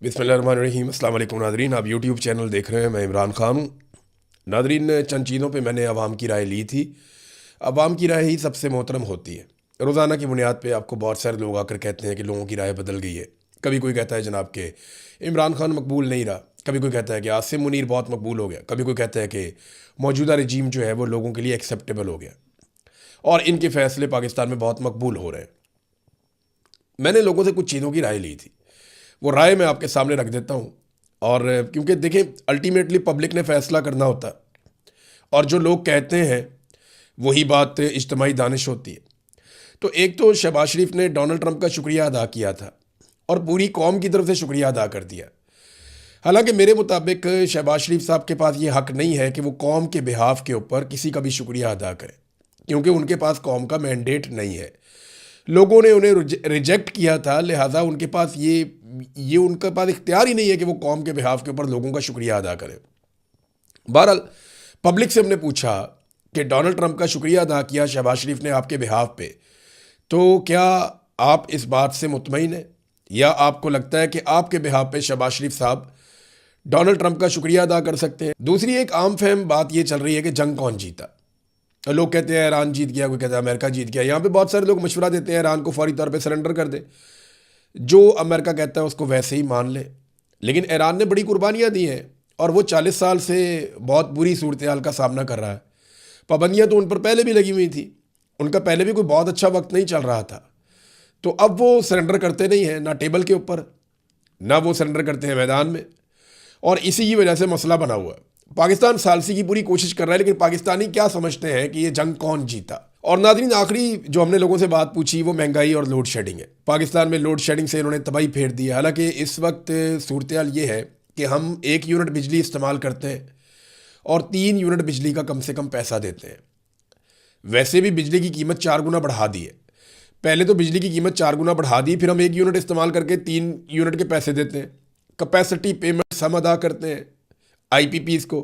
बिस्मिल्लाहिर्रहमानिर्रहीम। अस्सलाम वालेकुम नादरीन, आप यूट्यूब चैनल देख रहे हैं। मैं इमरान खान हूँ। नादरीन, चंद चीज़ों पे मैंने अवाम की राय ली थी। अवाम की राय ही सबसे मोहतरम होती है। रोज़ाना की बुनियाद पे आपको बहुत सारे लोग आकर कहते हैं कि लोगों की राय बदल गई है। कभी कोई कहता है जनाब के इमरान खान मकबूल नहीं रहा, कभी कोई कहता है कि आसिम मुनीर बहुत मकबूल हो गया, कभी कोई कहता है कि मौजूदा रजीम जो है वो लोगों के लिए एक्सेप्टेबल हो गया और इनके फ़ैसले पाकिस्तान में बहुत मकबूल हो रहे हैं। मैंने लोगों से कुछ चीज़ों की राय ली थी, वो राय मैं आपके सामने रख देता हूँ। और क्योंकि देखें, अल्टीमेटली पब्लिक ने फ़ैसला करना होता है और जो लोग कहते हैं वही बात इज्तिमाई दानिश होती है। तो एक तो शहबाज शरीफ ने डोनाल्ड ट्रंप का शुक्रिया अदा किया था और पूरी कौम की तरफ से शुक्रिया अदा कर दिया। हालांकि मेरे मुताबिक शहबाज शरीफ साहब के पास ये हक़ नहीं है कि वो कौम के बिहाफ के ऊपर किसी का भी शुक्रिया अदा करें, क्योंकि उनके पास कौम का मैंडेट नहीं है। लोगों ने उन्हें रिजेक्ट किया था, लिहाजा उनके पास ये उनके पास इख्तियार ही नहीं है कि वो कौम के बिहाफ के ऊपर लोगों का शुक्रिया अदा करें। बहरहाल पब्लिक से हमने पूछा कि डोनाल्ड ट्रंप का शुक्रिया अदा किया शहबाज शरीफ ने आपके बिहाफ पे, तो क्या आप इस बात से मुतमईन हैं या आपको लगता है कि आपके बिहाफ पे शहबाज शरीफ साहब डोनाल्ड ट्रंप का शुक्रिया अदा कर सकते हैं? दूसरी एक आम फहम बात ये चल रही है कि जंग कौन जीता। लोग कहते हैं ईरान जीत गया, कोई कहता है अमेरिका जीत गया। यहाँ पे बहुत सारे लोग मशवरा देते हैं ईरान को फौरी तौर पे सरेंडर कर दे, जो अमेरिका कहता है उसको वैसे ही मान ले। लेकिन ईरान ने बड़ी कुर्बानियाँ दी हैं और वो 40 साल से बहुत बुरी सूरत हाल का सामना कर रहा है। पाबंदियाँ तो उन पर पहले भी लगी हुई थी, उनका पहले भी कोई बहुत अच्छा वक्त नहीं चल रहा था। तो अब वो सरेंडर करते नहीं हैं, ना टेबल के ऊपर, ना वो सरेंडर करते हैं मैदान में, और इसी की वजह से मसला बना हुआ है। पाकिस्तान सालसी की पूरी कोशिश कर रहा है, लेकिन पाकिस्तानी क्या समझते हैं कि ये जंग कौन जीता। और नाज़रीन, आखिरी जो हमने लोगों से बात पूछी वो महंगाई और लोड शेडिंग है। पाकिस्तान में लोड शेडिंग से इन्होंने तबाही फेर दी है। हालांकि इस वक्त सूरत हाल ये है कि हम 1 यूनिट बिजली इस्तेमाल करते हैं और 3 यूनिट बिजली का कम से कम पैसा देते हैं। वैसे भी बिजली की कीमत 4 गुना बढ़ा दी है। पहले तो बिजली की कीमत 4 गुना बढ़ा दी, फिर हम 1 यूनिट इस्तेमाल करके 3 यूनिट के पैसे देते हैं। कैपेसिटी पेमेंट हम अदा करते हैं IPPs को,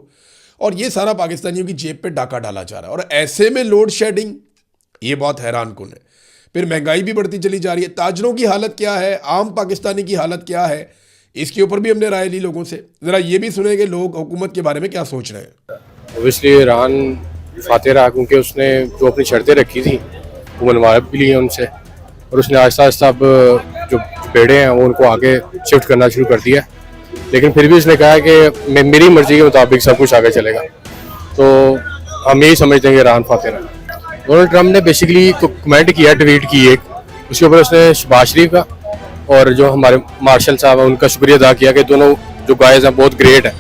और ये सारा पाकिस्तानियों की जेब पे डाका डाला जा रहा है। और ऐसे में लोड शेडिंग, ये बहुत हैरान कुन है। फिर महंगाई भी बढ़ती चली जा रही है। ताजरों की हालत क्या है, आम पाकिस्तानी की हालत क्या है, इसके ऊपर भी हमने राय ली लोगों से। ज़रा ये भी सुनेंगे लोग हुकूमत के बारे में क्या सोच रहे हैं। ओबियसली ईरान फातेह रहा, क्योंकि उसने जो अपनी शर्तें रखी थी वो मनवा भी ली हैं उनसे, और उसने आहिस्ता आहिस्ता अब जो पेड़े हैं वो उनको आगे शिफ्ट करना शुरू कर दिया। लेकिन फिर भी उसने कहा है कि मेरी मर्जी के मुताबिक सब कुछ आगे चलेगा। तो हम यही समझते हैं कि ईरान फातेह रहा। डोनाल्ड ट्रंप ने बेसिकली कमेंट किया, ट्वीट की एक, उसके ऊपर उसने शहबाज शरीफ का और जो हमारे मार्शल साहब हैं उनका शुक्रिया अदा किया कि दोनों जो गाइज हैं बहुत ग्रेट है।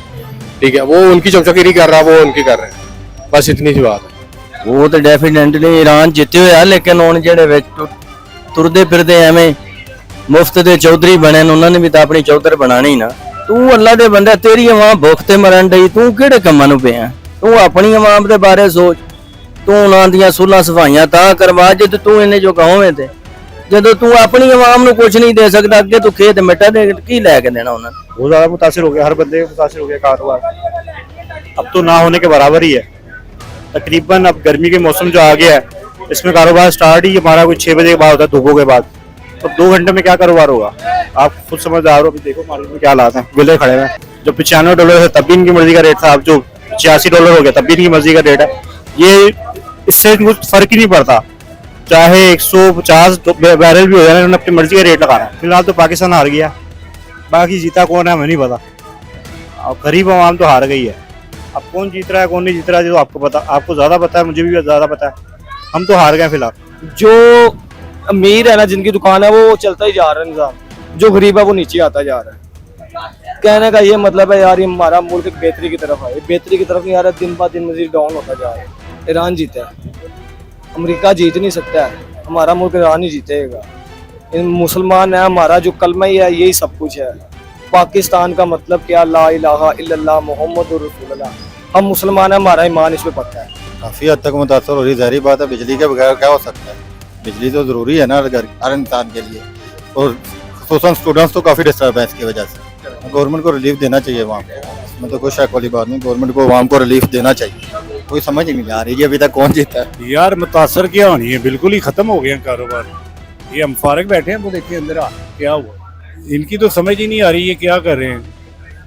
ठीक है, वो उनकी चमचगिरी कर रहा, वो उनकी कर रहे हैं। बस इतनी सी बात है। वो तो डेफिनेटली ईरान जिते हुए है, लेकिन हुण जिहड़े तुरदे फिरदे एवें मुफ्त दे चौधरी बने उन्होंने भी तो अपनी चौधर बनानी ना। तू अल्लाह दे बंदा, तेरी अवाम भुख ते मरन डई, तू किहड़े कम्मां नूं पिया? तू अपनी अवाम दे बारे सोच। तू उन्हां दियां सुलह सफाइयां तां करवा जद तू इन्ने जो गाँव ते, जदों तू अपनी अवाम नूं कुछ नहीं दे सकदा, अगे तू खेत मिटा दे की लैके देना उन्हां? बहुत ज्यादा मुतासिर हो गया, हर बंदे मुतासिर हो गया कारोबार। अब तो ना होने के बराबर ही है तकरीबन। अब गर्मी के मौसम जो आ गया है, इसमें कारोबार स्टार्ट ही हमारा कुछ 6 बजे के बाद होता है, धूपों के बाद। तो 2 घंटे में क्या कारोबार होगा, आप खुद समझदार हो। अभी देखो मार्केट में क्या हालात हैं, बिल्डर खड़े हैं। जो $95 है तब भी इनकी मर्जी का रेट था, अब जो $86 हो गया तब भी इनकी मर्जी का रेट है। ये इससे कुछ फर्क ही नहीं पड़ता, चाहे 150 बैरल भी हो जाए, उन्होंने अपनी मर्जी का रेट लगाना है। फिलहाल तो पाकिस्तान हार गया, बाकी जीता कौन है हमें नहीं पता। और गरीब आवाम तो हार गई है। अब कौन जीत रहा है कौन नहीं जीत रहा है जो आपको पता, आपको ज्यादा पता है, मुझे भी ज्यादा पता है। हम तो हार गए फिलहाल। जो अमीर है ना, जिनकी दुकान है, वो चलता ही जा रहा है निजाम, जो गरीब है वो नीचे आता जा रहा है। कहने का ये मतलब है यार, ये हमारा मुल्क बेहतरी की तरफ है, बेहतरी की तरफ नहीं आ रहा, दिन ब दिन मजीद डाउन होता जा रहा है। ईरान जीता है, अमेरिका जीत नहीं सकता है, हमारा मुल्क ईरान ही जीतेगा। इन मुसलमान है, हमारा जो कलमा ही है यही सब कुछ है। पाकिस्तान का मतलब क्या, ला इलाहा इल्लल्लाह मुहम्मदुर रसूलुल्लाह। हम मुसलमान हैं, हमारा ईमान इसमें पक्का है। काफ़ी हद तक मुतासर हो रही, ज़ाहिर बात है। बिजली के बगैर क्या हो सकता है, बिजली तो ज़रूरी है ना हर इंसान के लिए, और खुसूसन स्टूडेंट्स तो काफ़ी डिस्टर्बेंस की वजह से। गवर्नमेंट को रिलीफ देना चाहिए वहाँ पे, इसमें तो कोई शक वाली बात नहीं। गवर्नमेंट को आवाम को रिलीफ देना चाहिए। कोई समझ ही नहीं आ रही है अभी तक कौन जीता है। यार मुतासर क्या होनी है, बिल्कुल ही खत्म हो गया कारोबार। ये हम फारग बैठे हैं, वो देखिए अंदर क्या हुआ। इनकी तो समझ ही नहीं आ रही ये क्या कर रहे हैं।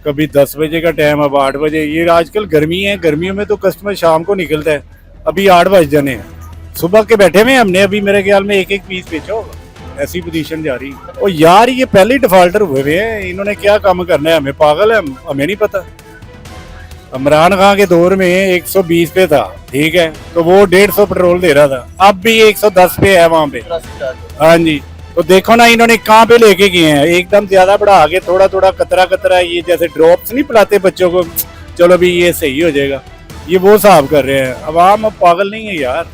कभी 10 बजे का टाइम, अब 8 बजे। ये आजकल गर्मी है, गर्मियों में तो कस्टमर शाम को निकलता है, अभी 8 बज जाने हैं। सुबह के बैठे हुए हैं हमने, अभी मेरे ख्याल में एक पीस बेचा होगा, ऐसी पोजीशन जा रही है। और यार ये पहले ही डिफॉल्टर हुए हुए हैं, इन्होंने क्या काम करना है, हमें पागल है, हमें नहीं पता। इमरान खान के दौर में 120 पे था, ठीक है, तो वो 150 पेट्रोल दे रहा था, अब भी 110 पे है वहाँ पे। हाँ जी, तो देखो ना इन्होंने कहाँ पे लेके गए हैं, एकदम ज्यादा बढ़ा के, थोड़ा थोड़ा कतरा कतरा, ये जैसे ड्रॉप्स नहीं पिलाते बच्चों को, चलो भी ये सही हो जाएगा, ये वो हिसाब कर रहे हैं। अवाम अब पागल नहीं है यार,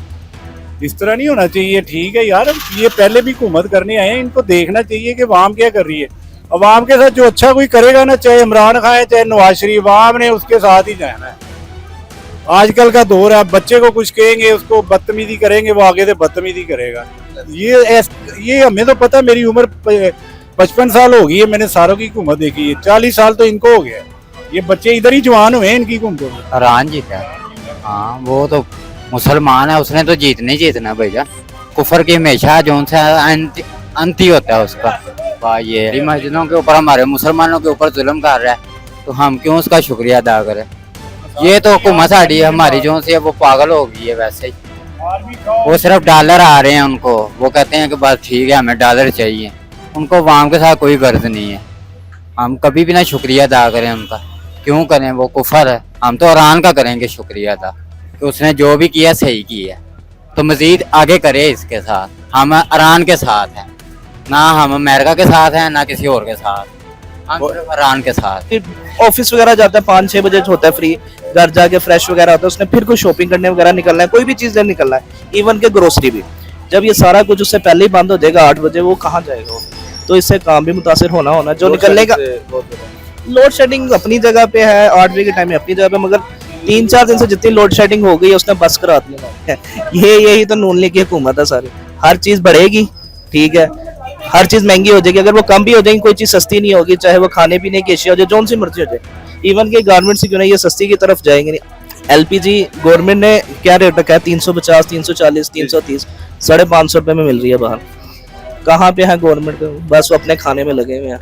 इस तरह नहीं होना चाहिए। ठीक है यार, ये पहले भी हुकूमत करने आए हैं, इनको देखना चाहिए कि अवाम क्या कर रही है। अवाम के साथ जो अच्छा कोई करेगा ना, चाहे इमरान खान है चाहे नवाज शरीफ, अवाम ने उसके साथ ही जाना है। आजकल का दौर है, बच्चे को कुछ कहेंगे उसको बदतमीजी करेंगे, वो आगे से बदतमीजी करेगा। ये हमें तो पता, मेरी उम्र 55 साल हो गई है, मैंने सारों की हुकूमत देखी है, 40 साल तो इनको हो गया। ये बच्चे इधर ही जवान हुए हैं इनकी हुकूमतों में। ईरान जीता है, हाँ वो तो मुसलमान है, उसने तो जीतना ही जीतना भैया। कुफर की हमेशा जो उनसे अंत ही होता है उसका। ये मस्जिदों के ऊपर, हमारे मुसलमानों के ऊपर जुल्म कर रहा है, तो हम क्यों उसका शुक्रिया अदा करें। ये तो हुकूमत साड़ी है हमारी जो से वो पागल हो गई है वैसे ही। वो सिर्फ डॉलर आ रहे हैं उनको, वो कहते हैं कि बस ठीक है हमें डॉलर चाहिए, उनको अवाम के साथ कोई गर्ज नहीं है। हम कभी भी ना शुक्रिया अदा करें उनका, क्यों करें, वो कुफर है। हम तो ईरान का करेंगे शुक्रिया अदा कि उसने जो भी किया सही किया, तो मजीद आगे करे इसके साथ। हम ईरान के साथ हैं, ना हम अमेरिका के साथ हैं ना किसी और के साथ, हम सिर्फ ईरान के साथ। फिर ऑफिस वगैरह जाता है, 5-6 बजे होता है फ्री, घर जाके फ्रेश वगैरह होता है, उसने फिर कोई शॉपिंग करने वगैरह निकलना है, कोई भी चीज़ निकलना है, इवन के ग्रोसरी भी। जब ये सारा कुछ उससे पहले ही बंद हो जाएगा 8 बजे, वो कहाँ जाएगा? तो इससे काम भी मुतासिर होना जो निकलने का। लोड शेडिंग अपनी जगह पे है, 8 बजे के टाइम में अपनी जगह पे, मगर 3-4 दिन से जितनी लोड शेडिंग हो गई है उसने बस करा दिया। यही तो नून लीग की हुकूमत है सारी। हर चीज़ बढ़ेगी, ठीक है, हर चीज़ महंगी हो जाएगी, अगर वो कम भी हो जाएगी कोई चीज़ सस्ती नहीं होगी, चाहे वो खाने पीने की अशिया हो जाए, जौन सी मर्जी हो जाए। इवन के गारमेंट से क्यों नहीं, ये सस्ती की तरफ जाएंगे नहीं। LPG गवर्नमेंट ने क्या रेट रखा है, 350, 340, 330, 550 रुपये में मिल रही है बाहर। कहाँ पे है गवर्नमेंट का, बस वो अपने खाने में लगे हुए हैं।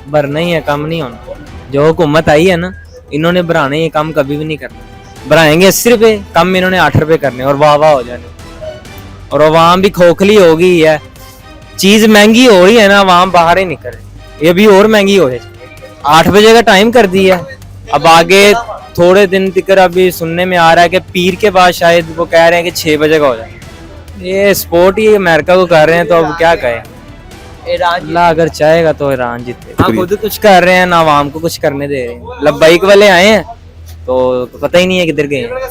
भरना ही है, कम नहीं होना। जो हुकूमत आई है ना, इन्होंने बढ़ाने ये काम कभी भी नहीं करना। बढ़ाएंगे 80 रुपये, कम इन्होंने 8 रुपये करने और वाह वाह हो जाने। और अवाम भी खोखली हो गई है, चीज महंगी हो रही है ना, अवाम बाहर ही निकल रही, ये भी और महंगी हो रही है। 8 बजे का टाइम कर दिया, अब आगे थोड़े दिन तक अभी सुनने में आ रहा है कि पीर के बाद शायद वो कह रहे हैं कि 6 बजे का हो जाए। ये सपोर्ट ही अमेरिका को कर रहे हैं, तो अब क्या कहें। अल्लाह अगर चाहेगा तो ईरान जीते। हाँ, खुद कुछ कर रहे हैं ना, आवाम को कुछ करने दे रहे हैं। लब्बाइक वाले आए हैं तो पता ही नहीं है किधर गए हैं।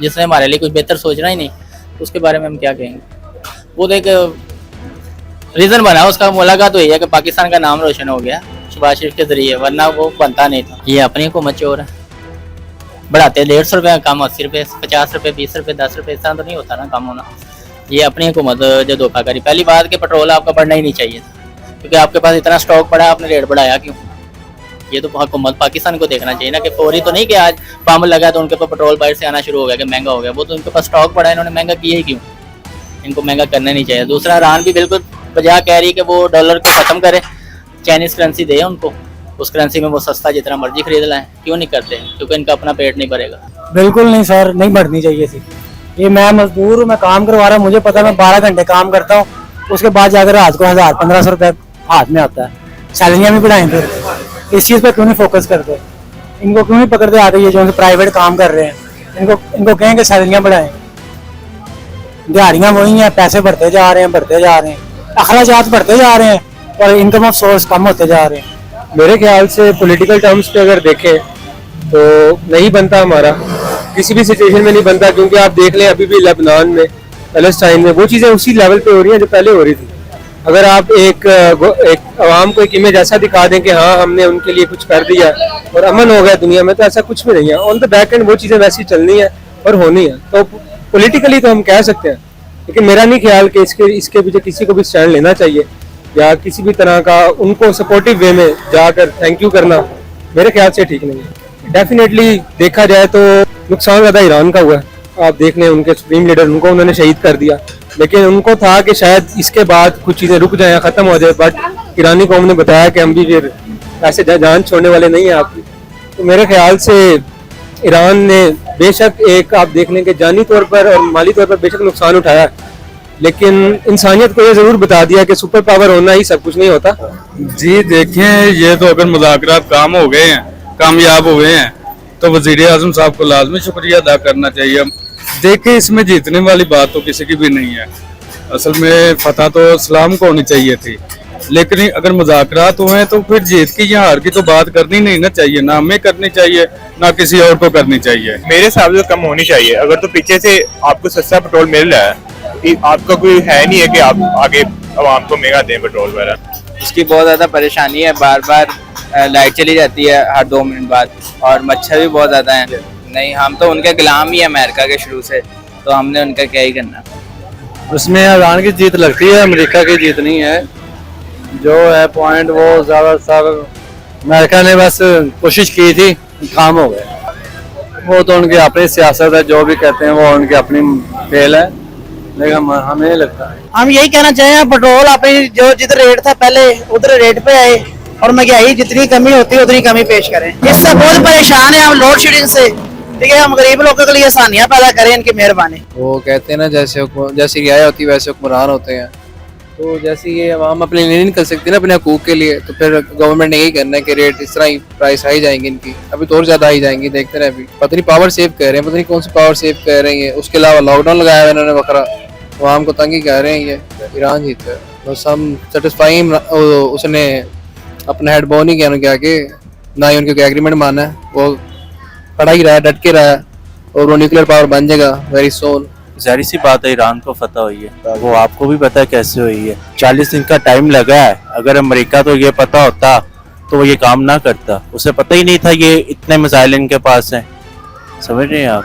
जिसने हमारे लिए कुछ बेहतर सोचना ही नहीं, उसके बारे में हम क्या कहेंगे। वो तो एक रीजन बना, उसका मुलाकात हुई है कि पाकिस्तान का नाम रोशन हो गया शहबाज शरीफ के जरिए, वरना वो बनता नहीं था। ये अपनी हुकूमत चोर है, बढ़ाते 150 रुपये कम, 80 रुपये, 50 रुपये, 20 रुपये, 10 रुपये, इस तरह तो नहीं होता ना कम होना। ये अपनी हुकूमत जो धोखा करी। पहली बात कि पेट्रोल आपका बढ़ना ही नहीं चाहिए था, क्योंकि आपके पास इतना स्टॉक पड़ा है, आपने रेट बढ़ाया क्यों? ये तो हुकूमत पाकिस्तान को देखना चाहिए ना, कि फौरी तो नहीं कि आज पाम लगा तो उनके पास पेट्रोल बाहर से आना शुरू हो गया कि महंगा हो गया। वो तो उनके पास स्टॉक पड़ा है, इन्होंने महंगा किया ही क्यों? इनको महंगा करना नहीं चाहिए। दूसरा, ईरान भी बिल्कुल बजा कह रही है कि वो डॉलर को खत्म करे, चाइनीज करेंसी दे उनको, उस करेंसी में वो सस्ता जितना मर्जी खरीद लाएं। क्यों नहीं करते? क्योंकि इनका अपना पेट नहीं भरेगा। बिल्कुल नहीं सर, नहीं बढ़नी चाहिए थी। ये मैं मजदूर हूँ, मैं काम करवा रहा हूँ, मुझे पता है मैं 12 घंटे काम करता हूँ, उसके बाद जाकर रात को 1000-1500 रुपये हाथ में आता है। सैलरियाँ भी बढ़ाएं, फिर इस चीज़ पर क्यों नहीं फोकस करते? इनको क्यों नहीं पकड़ते आते, ये जो प्राइवेट काम कर रहे हैं, इनको कहें कि सैलरियाँ बढ़ाएं। दिहाड़ियाँ वही हैं, पैसे बढ़ते जा रहे हैं, अखराजात बढ़ते जा रहे हैं और इनकम ऑफ सोर्स कम होते जा रहे हैं। मेरे ख्याल से पॉलिटिकल टर्म्स पे अगर देखें तो नहीं बनता, हमारा किसी भी सिचुएशन में नहीं बनता, क्योंकि आप देख लें अभी भी लेबनान में, पैलेस्टाइन में वो चीज़ें उसी लेवल पे हो रही हैं जो पहले हो रही थी। अगर आप एक आवाम को एक इमेज ऐसा दिखा दें कि हाँ हमने उनके लिए कुछ कर दिया और अमन हो गया दुनिया में, तो ऐसा कुछ भी नहीं है। ऑन द बैक एंड वो चीज़ें वैसी चलनी है और होनी है। तो पॉलिटिकली तो हम कह सकते हैं, लेकिन मेरा नहीं ख्याल कि इसके पीछे किसी को भी स्टैंड लेना चाहिए या किसी भी तरह का उनको सपोर्टिव वे में जाकर थैंक यू करना मेरे ख्याल से ठीक नहीं है। डेफिनेटली देखा जाए तो नुकसान ज़्यादा ईरान का हुआ है। आप देख लें, उनके सुप्रीम लीडर उनको उन्होंने शहीद कर दिया, लेकिन उनको था कि शायद इसके बाद कुछ चीज़ें रुक जाएं, ख़त्म हो जाए, बट ईरानी कौम ने बताया कि हम भी फिर ऐसे जान छोड़ने वाले नहीं हैं आपकी। तो मेरे ख्याल से ईरान ने बेशक एक आप देख लें कि जानी तौर पर और माली तौर पर बेशक नुकसान उठाया, लेकिन इंसानियत को ये ज़रूर बता दिया कि सुपर पावर होना ही सब कुछ नहीं होता। जी देखें, ये तो अगर मुज़ाकरात काम हो गए हैं, कामयाब हुए हैं, तो वज़ीर आज़म साहब को लाजमी शुक्रिया अदा करना चाहिए। देखें, इसमें जीतने वाली बात तो किसी की भी नहीं है। असल में फतह तो इस्लाम को होनी चाहिए थी, लेकिन अगर मुज़ाकरात हुए हैं तो फिर जीत की या हार की तो बात करनी नहीं ना चाहिए, ना हमें करनी चाहिए ना किसी और को करनी चाहिए। मेरे हिसाब से कम होनी चाहिए। अगर तो पीछे से आपको सस्ता पेट्रोल मिल रहा है, आपका कोई है नहीं है कि आप आगे आवाम को महंगा दें पेट्रोल वगैरह। उसकी बहुत ज़्यादा परेशानी है, बार बार लाइट चली जाती है हर 2 मिनट बाद, और मच्छर भी बहुत ज़्यादा हैं। नहीं, हम तो उनके गुलाम ही है अमेरिका के शुरू से, तो हमने उनका क्या ही करना। उसमें ईरान की जीत लगती है, अमेरिका की जीत नहीं है। जो है पॉइंट वो ज़्यादातर अमेरिका ने बस कोशिश की थी, काम हो गया। वो तो उनकी अपनी सियासत है, जो भी कहते हैं वो उनकी अपनी फेल है, लेकिन हमें नहीं लगता। हम यही कहना चाहें, पेट्रोल अपनी जो जिधर रेट था पहले उधर रेट पे आए, और महंगाई जितनी कमी होती है उतनी कमी पेश करें। इससे बहुत परेशान है हम लोड शेडिंग से, ठीक है। हम गरीब लोगों के लिए आसानियां पैदा करें, इनकी मेहरबानी। वो कहते हैं ना, जैसी रियायत होती है वैसे हुक्मरान होते हैं। तो जैसे ये आवाम अपने लिए नहीं निकल सकती ना अपने हकूक के लिए, तो फिर गवर्नमेंट ने यही करना है कि रेट इस तरह ही प्राइस आई जाएंगी इनकी, अभी तो और ज्यादा आई जाएंगी। देखते रहे, अभी पता नहीं पावर सेव कर रहे हैं, पता नहीं कौन सी पावर सेव कर रहे हैं। उसके अलावा लॉकडाउन लगाया हुआ इन्होंने बकरा, आवाम को तंग ही कर रहे हैं। ये ईरान जीता है, बस हम सेटिस्फाई। उसने अपना हेड बोन ही किया उनके आगे, ना ही उनके एग्रीमेंट माना है, वो खड़ा ही रहा है, डट के रहा है, और वो न्यूक्लियर पावर बन जाएगा वेरी सोन। जाहिर सी बात है ईरान को फतह हुई है, वो आपको भी पता है कैसे हुई है। 40 दिन का टाइम लगा है। अगर अमेरिका तो ये पता होता तो वो ये काम ना करता, उसे पता ही नहीं था ये इतने मिसाइल इनके पास हैं। समझ रहे हैं आप?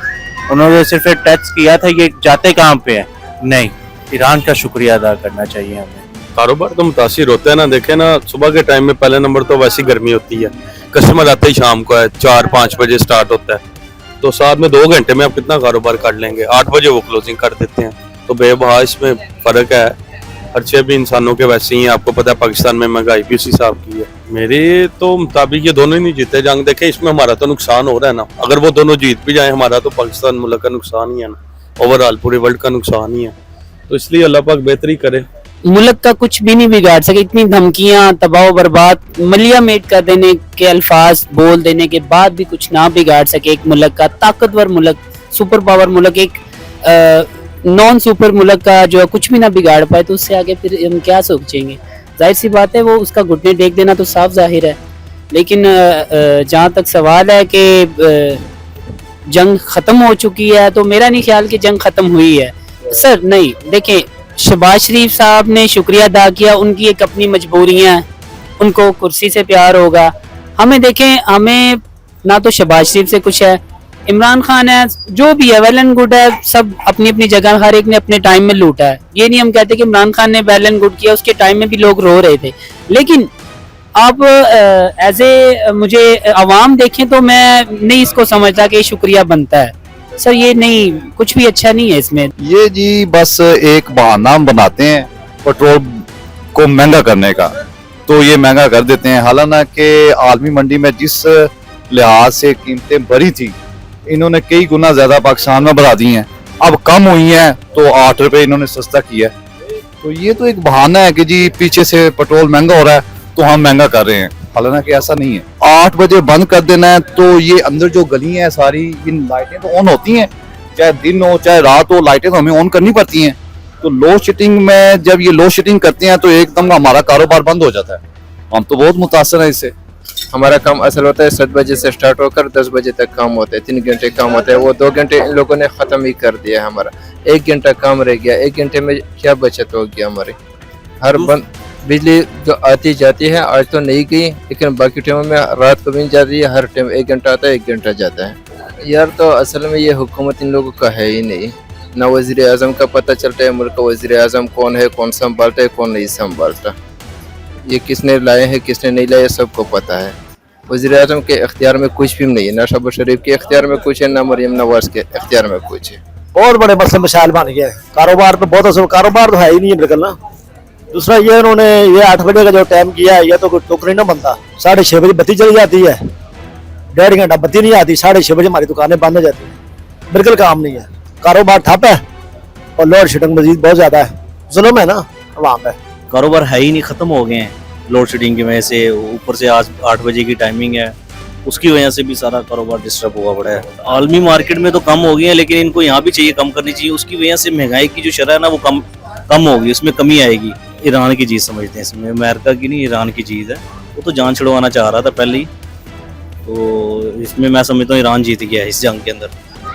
उन्होंने सिर्फ एक टेस्ट किया था, ये जाते कहाँ पे है। नहीं, ईरान का शुक्रिया अदा करना चाहिए हमें। कारोबार तो मुतासिर होता है ना। देखे ना, सुबह के टाइम में पहले नंबर तो वैसी गर्मी होती है, कस्टमर आते ही शाम को है, 4-5 बजे स्टार्ट होता है, तो साथ में 2 घंटे में आप कितना कारोबार कर लेंगे। 8 बजे वो क्लोजिंग कर देते हैं, तो बेबहा इसमें फ़र्क है। खर्चे भी इंसानों के वैसे ही हैं, आपको पता है पाकिस्तान में महंगाई भी उसी हिसाब की है। मेरे तो मुताबिक ये दोनों ही नहीं जीते जंग। देखे, इसमें हमारा तो नुकसान हो रहा है ना। अगर वो दोनों जीत भी जाए, हमारा तो पाकिस्तान मुल्क का नुकसान ही है ना, ओवरऑल पूरे वर्ल्ड का नुकसान ही है। तो इसलिए अल्लाह पाक बेहतरी करे। मुल्क का कुछ भी नहीं बिगाड़ सके। इतनी धमकियां, तबाह बर्बाद, मलिया मेट कर देने के अल्फाज बोल देने के बाद भी कुछ ना बिगाड़ सके एक मुल्क का। ताकतवर मुल्क, सुपर पावर मुल्क, एक नॉन सुपर मुल्क का जो कुछ भी ना बिगाड़ पाए, तो उससे आगे फिर हम क्या सोचेंगे। जाहिर सी बात है, वो उसका घुटने टेक देना तो साफ जाहिर है। लेकिन जहाँ तक सवाल है कि जंग खत्म हो चुकी है, तो मेरा नहीं ख्याल कि जंग खत्म हुई है सर। नहीं, देखें, शहबाज शरीफ साहब ने शुक्रिया अदा किया, उनकी एक अपनी मजबूरियां हैं, उनको कुर्सी से प्यार होगा। हमें देखें, हमें ना तो शहबाज शरीफ से कुछ है, इमरान खान है, जो भी है वेल एंड गुड है, सब अपनी अपनी जगह, हर एक ने अपने टाइम में लूटा है। ये नहीं हम कहते कि इमरान खान ने वेल एंड गुड किया, उसके टाइम में भी लोग रो रहे थे। लेकिन आप एज ए मुझे अवाम देखें तो मैं नहीं इसको समझता कि शुक्रिया बनता है सर। ये नहीं, कुछ भी अच्छा नहीं है इसमें। ये जी बस एक बहाना बनाते हैं पेट्रोल को महंगा करने का, तो ये महंगा कर देते हैं। हालांकि आलमी मंडी में जिस लिहाज से कीमतें बढ़ी थी, इन्होंने कई गुना ज्यादा पाकिस्तान में बढ़ा दी हैं। अब कम हुई हैं तो 8 रुपए इन्होंने सस्ता किया है। तो ये तो एक बहाना है कि जी पीछे से पेट्रोल महंगा हो रहा है तो हम महंगा कर रहे हैं, हालांकि ऐसा नहीं है। 8 बजे बंद कर देना है, तो ये अंदर जो गली है सारी, इन लाइटें तो ऑन होती हैं, चाहे दिन हो चाहे रात हो, लाइटें तो हमें ऑन करनी पड़ती हैं। तो लोड शेडिंग में जब ये लोड शेडिंग करते हैं तो एकदम हमारा कारोबार बंद हो जाता है। हम तो बहुत मुतासर हैं इससे। हमारा काम असल होता है 7 बजे से स्टार्ट होकर 10 बजे तक काम होता है, 3 घंटे काम होता है। वो 2 घंटे इन लोगों ने ख़त्म ही कर दिया। हमारा 1 घंटा काम रह गया। 1 घंटे में क्या बचत होगी हमारी। हर बंद बिजली जो आती जाती है, आज तो नहीं गई, लेकिन बाकी टाइमों में रात को भी जाती है। हर टाइम 1 घंटा आता है, 1 घंटा जाता है। यार तो असल में ये हुकूमत इन लोगों का है ही नहीं। ना वज़ीर आज़म का पता चलता है मुल्क का वज़ीर आज़म कौन है, कौन संभालता है, कौन नहीं संभालता। ये किसने लाए हैं, किसने नहीं लाए, सबको पता है। वज़ीर आज़म के इख्तियार में कुछ भी नहीं है, ना शहबाज शरीफ के इख्तियार में कुछ है, ना मरियम नवाज के इख्तियार में कुछ है। बहुत बड़े मसले मशाइल बन गए। कारोबार तो बहुत, कारोबार तो है ही नहीं बिल्कुल ना। दूसरा ये उन्होंने ये 8 बजे का जो टाइम किया है, ये तो नहीं ना बनता। 6:30 बजे बत्ती चली जाती है, 1.5 घंटा बत्ती नहीं आती, 6:30 बजे हमारी दुकानें बंद हो जाती है, बिल्कुल काम नहीं है, कारोबार ठप है और लोड शेडिंग मजीद बहुत ज्यादा है। जुल्म है ना अवाम पे, कारोबार है ही नहीं, खत्म हो गए हैं लोड शेडिंग की वजह से। ऊपर से आज 8 बजे की टाइमिंग है, उसकी वजह से भी सारा कारोबार डिस्टर्ब हुआ पड़ा है। आलमी मार्केट में तो कम हो गई है, लेकिन इनको यहाँ भी चाहिए कम करनी चाहिए। उसकी वजह से महंगाई की जो शरह है ना वो कम होगी, उसमें कमी आएगी। ईरान की चीज़ समझते हैं इसमें, अमेरिका की नहीं, ईरान की चीज़ है। वो तो जान छुड़वाना चाह रहा था पहले ही, तो इसमें मैं समझता हूँ ईरान जीत गया है इस जंग के अंदर।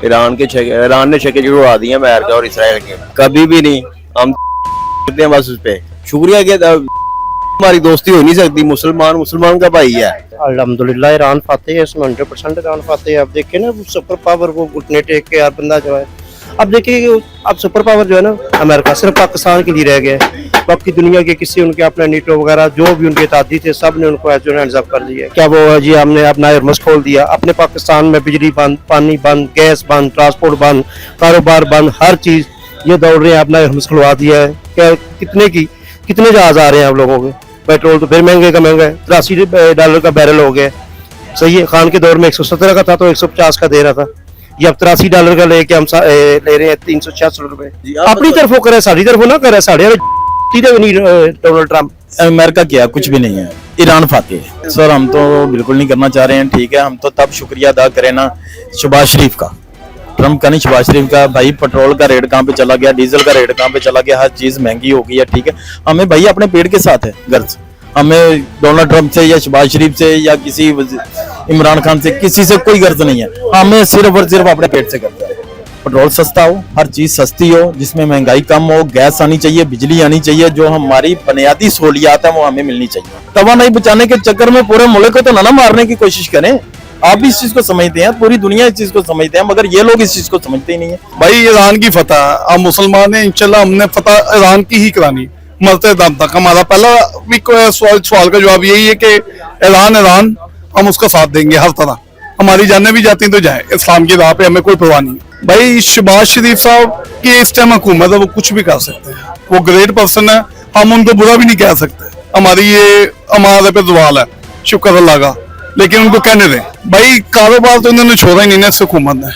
ईरान ने छक्के उड़ा दिए अमेरिका और इसराइल के, कभी भी नहीं। हम बस उस पे शुक्रिया किया, हमारी दोस्ती हो नहीं सकती। मुसलमान का भाई है। अल्हम्दुलिल्लाह ईरान फाते है, इसमें 100% ईरान फाते है। अब देखिए ना सुपर पावर को घुटने टेक के यार बंदा जो है, अब देखिए अब सुपर पावर जो है ना अमेरिका सिर्फ पाकिस्तान के लिए रह गया है। बाकी दुनिया के किसी उनके अपने नीटो वगैरह जो भी उनके तादी थे सब ने उनको जो हैंड्स अप कर दिया। क्या वो जी हमने अपना एयरमस खोल दिया, अपने पाकिस्तान में बिजली बंद, पानी बंद, गैस बंद, ट्रांसपोर्ट बंद, कारोबार बंद, हर चीज ये दौड़ रहे हैं, अपना एयरमस खुलवा दिया है। क्या कितने जहाज आ रहे हैं आप लोगों के, पेट्रोल तो फिर महंगे का महंगा है, $83 का बैरल हो गया। सही है, खान के दौर में 117 का था तो 150 का दे रहा था, ये अब $83 का लेके हम ले रहे हैं 366 रुपए। अपनी तरफों करे, साड़ी तरफों ना करे, साढ़े डोनाल्ड ट्रम्प। अमेरिका क्या कुछ भी नहीं है, ईरान फाते है सर। हम तो बिल्कुल नहीं करना चाह रहे हैं, ठीक है। हम तो तब शुक्रिया अदा करें ना शहबाज शरीफ का, ट्रम्प का नहीं, शहबाज शरीफ का। भाई पेट्रोल का रेट कहाँ पे चला गया, डीजल का रेट कहाँ पे चला गया, हर चीज महंगी हो गई है, ठीक है। हमें भाई अपने पेट के साथ है गर्ज, हमें डोनाल्ड ट्रम्प से या शहबाज शरीफ से या किसी इमरान खान से किसी से कोई गर्ज नहीं है। हमें सिर्फ और सिर्फ अपने पेट से गर्ज है। पेट्रोल सस्ता हो, हर चीज सस्ती हो, जिसमें महंगाई कम हो, गैस आनी चाहिए, बिजली आनी चाहिए, जो हमारी बुनियादी सहूलियात है वो हमें मिलनी चाहिए। तवानाई बचाने के चक्कर में पूरे मुल्क को तो ना मारने की कोशिश करें। आप भी इस चीज को समझते हैं, पूरी दुनिया इस चीज को समझते हैं, मगर ये लोग इस चीज को समझते ही नहीं है। भाई ईरान की फतह, हम मुसलमान हैं, इंशाल्लाह हमने फतह ईरान की ही करानी मरते दम तक। हमारा पहला भी सवाल का जवाब यही है कि ईरान हम उसका साथ देंगे हर तरह। हमारी जाने भी जाती तो जाए, इस्लाम की राह पे हमें कोई परवाह नहीं। भाई शहबाज शरीफ साहब की इस टाइम हुकूमत है, वो कुछ भी कर सकते हैं, वो ग्रेट पर्सन है, हम उनको बुरा भी नहीं कह सकते। हमारे पे सवाल है, शुक्र अल्लाह का, लेकिन उनको कहने दें। भाई कारोबार तो इन्होंने छोड़ा ही नहीं ना, इस हुकूमत ने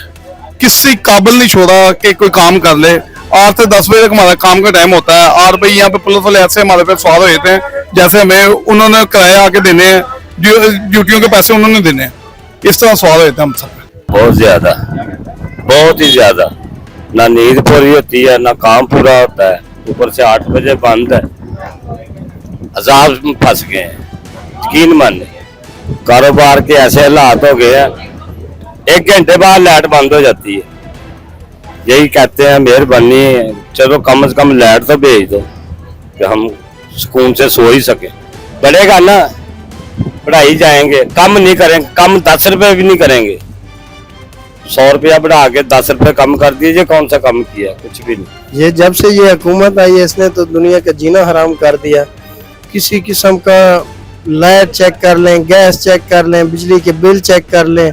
किसी काबिल नहीं छोड़ा कि कोई काम कर ले। 8 से 10 बजे तक हमारा काम का टाइम होता है, और भाई यहाँ पे पुलिस वाले ऐसे हमारे पे सवार होते हैं जैसे हमें उन्होंने किराया आके देने हैं, ड्यूटियों के पैसे उन्होंने देने हैं, इस तरह सवाल होते हैं हम सब। बहुत ही ज्यादा, ना नींद पूरी होती है, ना काम पूरा होता है, ऊपर से 8 बजे बंद है, अजाब में फंस गए हैं। यकीन माने कारोबार के ऐसे हालात हो गए हैं, 1 घंटे बाद लाइट बंद हो जाती है। यही कहते हैं मेहरबानी, चलो कम से कम लाइट तो भेज दो कि हम सुकून से सो ही सके। बढ़ेगा ना, बढ़ाई जाएंगे, कम नहीं करेंगे, कम 10 रुपए भी नहीं करेंगे। 100 रुपया बढ़ा के 10 रुपए कम कर दीजिए, कौन सा कम किया, कुछ भी नहीं। ये जब से ये हुकूमत आई है इसने तो दुनिया का जीना हराम कर दिया। किसी किस्म का लाइट चेक कर लें, गैस चेक कर लें, बिजली के बिल चेक कर लें,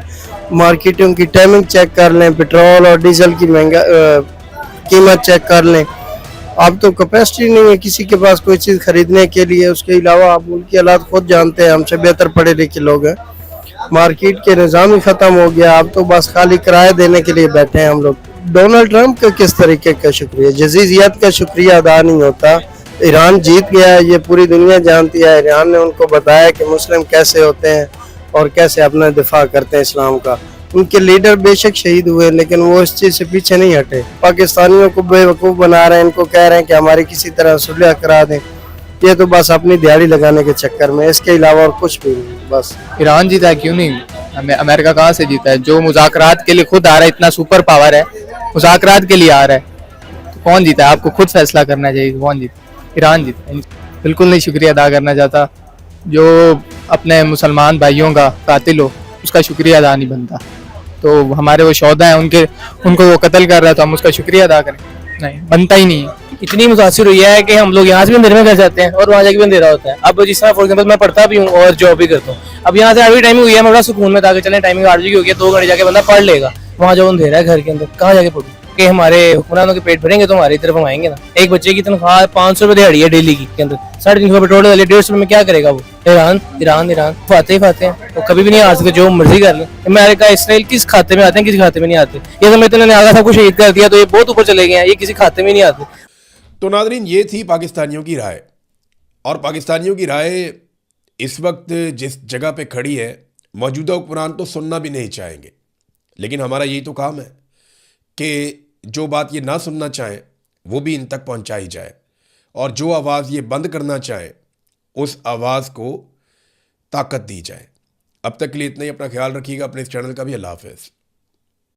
मार्केटों की टाइमिंग चेक कर लें, पेट्रोल और डीजल की महंगा कीमत चेक कर लें। अब तो कैपेसिटी नहीं है किसी के पास कोई चीज़ खरीदने के लिए। उसके अलावा आप मुल्क की हालात खुद जानते हैं, हमसे बेहतर पढ़े लिखे लोग हैं। मार्केट के निज़ाम ही ख़त्म हो गया, अब तो बस खाली किराया देने के लिए बैठे हैं हम लोग। डोनाल्ड ट्रम्प का किस तरीके का शुक्रिया, जजीजियत का शुक्रिया अदा नहीं होता। ईरान जीत गया, ये पूरी दुनिया जानती है। ईरान ने उनको बताया कि मुस्लिम कैसे होते हैं और कैसे अपना दिफा करते हैं इस्लाम का। उनके लीडर बेशक शहीद हुए, लेकिन वो इस चीज़ से पीछे नहीं हटे। पाकिस्तानियों को बेवकूफ़ बना रहे हैं, इनको कह रहे हैं कि हमारी किसी तरह सुलह करा दें। ये तो बस अपनी दिहाड़ी लगाने के चक्कर में, इसके अलावा और कुछ भी नहीं। बस ईरान जीता क्यों नहीं, अमेरिका कहाँ से जीता है? जो मुज़ाकरात के लिए खुद आ रहा है, इतना सुपर पावर है, मुज़ाकरात के लिए आ रहा है, तो कौन जीता है? आपको खुद फैसला करना चाहिए कौन जीता। ईरान जीता। बिल्कुल नहीं शुक्रिया अदा करना चाहता। जो अपने मुसलमान भाइयों का कातिल हो उसका शुक्रिया अदा नहीं बनता। तो हमारे वो शौदा हैं, उनको वो कत्ल कर रहा है तो हम उसका शुक्रिया अदा करें? नहीं, बनता ही नहीं है। इतनी मुतासिर हुई है कि हम लोग यहाँ से भी अंधेरे में घर जाते हैं और वहाँ जाके भी अंधेरा होता है। अब जिस तरह फॉर एग्जाम्पल मैं पढ़ता भी हूँ और जॉब भी करता हूँ, अब यहाँ से अभी टाइमिंग हुई है, मैं बड़ा सुकून में ताकि चलें टाइमिंग 8 बजे की हो गई, 2 घंटे जाके बंदा पढ़ लेगा। वहाँ जो अंधेरा है घर के अंदर, कहाँ जाके पढ़ूँ? के हमारे हुक्मरानों के पेट भरेंगे तो हमारी तरफ हम आएंगे ना। एक बच्चे की तनख्वाह 500 रुपये दिहाड़ी है डेली की के अंदर, 350 पेट्रोल वाले 150 रुपये में क्या करेगा वो। ईरान ईरान ईरान फाते ही फाते हैं, वो कभी भी नहीं आ सकते, जो मर्जी कर ले। अमेरिका इसराइल किस खाते में आते हैं, किसी खाते में नहीं आते। ये समय इन्होंने आगा सबको शहीद कर दिया तो ये बहुत ऊपर चले गए हैं, ये किसी खाते में नहीं आते। तो नादरीन, ये थी पाकिस्तानियों की राय। और पाकिस्तानियों की राय इस वक्त जिस जगह पे खड़ी है, मौजूदा हुक्मरान तो सुनना भी नहीं चाहेंगे, लेकिन हमारा यही तो काम है कि जो बात ये ना सुनना चाहें वो भी इन तक पहुंचाई जाए, और जो आवाज़ ये बंद करना चाहें उस आवाज़ को ताकत दी जाए। अब तक के लिए इतना ही। अपना ख्याल रखिएगा, अपने इस चैनल का भी। अल्लाह हाफ़िज़।